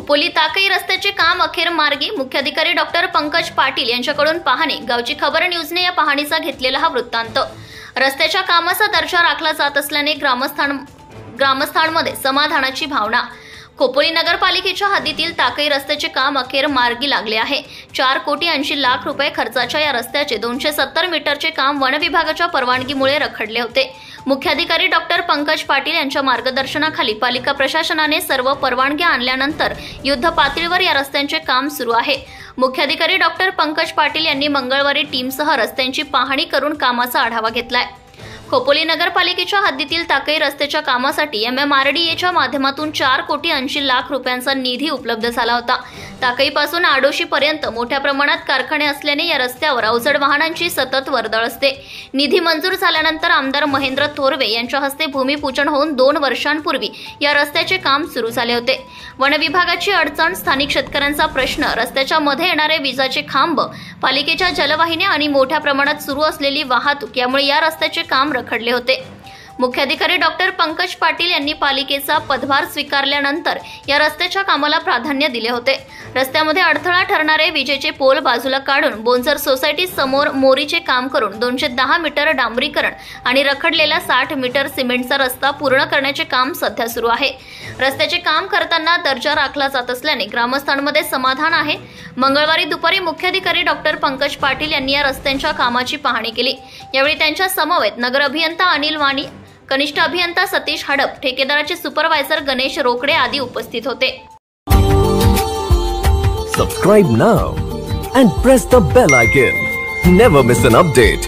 खोपोली ताकई रस्त्याचे काम अखेर मार्गी। मुख्याधिकारी डॉक्टर पंकज पाटील यांच्याकडून पाहणी। गावची खबर न्यूजने या पाहणीचा घेतलेला हा वृत्तांत। रस्त्याच्या कामाचा दर्जा राखला जात असल्याने ग्रामस्थांमध्ये समाधानाची भावना। खोपोली नगरपालिकेच्या हद्दीतील ताकई रस्त्याचे काम अखेर मार्गी लागले आहे। 4,80,00,000 रुपये खर्चाच्या या रस्त्याचे 270 मीटरचे काम वन विभागाच्या परवानगीमुळे रखडले होते। मुख्याधिकारी डॉक्टर पंकज पाटील यांच्या मार्गदर्शनाखाली पालिका प्रशासनाने सर्व परवानग्या आणल्यानंतर युद्ध पातळीवर या रस्त्यांचे काम सुरू आहे। मुख्याधिकारी डॉक्टर पंकज पाटील यांनी मंगळवारी टीमसह रस्त्यांची पाहणी करून कामाचा आढावा घेतलाय। खोपोली नगरपालिकेच्या हद्दीतील ताकई रस्त्याच्या कामासाठी MMRDAच्या माध्यमातून 4,80,00,000 रुपयांचा निधी उपलब्ध झाला होता। ताकईपासून आडोशीपर्यंत मोठ्या प्रमाणात कारखाने असल्याने या रस्त्यावर अवजड वाहनांची सतत वर्दळ असते। निधी मंजूर झाल्यानंतर आमदार महेंद्र थोरवे यांच्या हस्ते भूमिपूजन होऊन 2 वर्षांपूर्वी या रस्त्याचे काम सुरू झाले होते। वन विभागाची अडचण, स्थानिक शेतकऱ्यांचा प्रश्न, रस्त्याच्या मध्ये येणारे विजाचे खांब, पालिकेच्या जलवाहिन्या आणि मोठ्या प्रमाणात सुरू असलेली वाहतूक यामुळे या रस्त्याचे काम रखडले होते। मुख्याधिकारी डॉक्टर पंकज पाटील यांनी पालिकेचा पदभार स्वीकारल्यानंतर या रस्त्याच्या कामाला प्राधान्य दिले होते। रस्त्यामध्ये अडथळा ठरणारे विजेचे पोल बाजूला काढून बोनसर सोसायटी समोर मोरीचे काम करून 210 मीटर डांबरीकरण आणि रखडलेला 60 मीटर सिमेंटचा रस्ता पूर्ण करण्याचे काम सध्या सुरू आहे। रस्त्याचे काम करताना दर्जा राखला जात असल्याने ग्रामस्थांमध्ये समाधान आहे। मंगळवारी दुपारी मुख्याधिकारी डॉक्टर पंकज पाटील यांनी या रस्त्यांच्या कामाची पाहणी केली। यावेळी त्यांच्या समवेत नगर अभियंता अनिल वाणी, कनिष्ठ अभियंता सतीश हडप, ठेकेदाराचे सुपरवायझर गणेश रोकडे आदी उपस्थित होते। Subscribe now and press the bell icon. Never miss an update.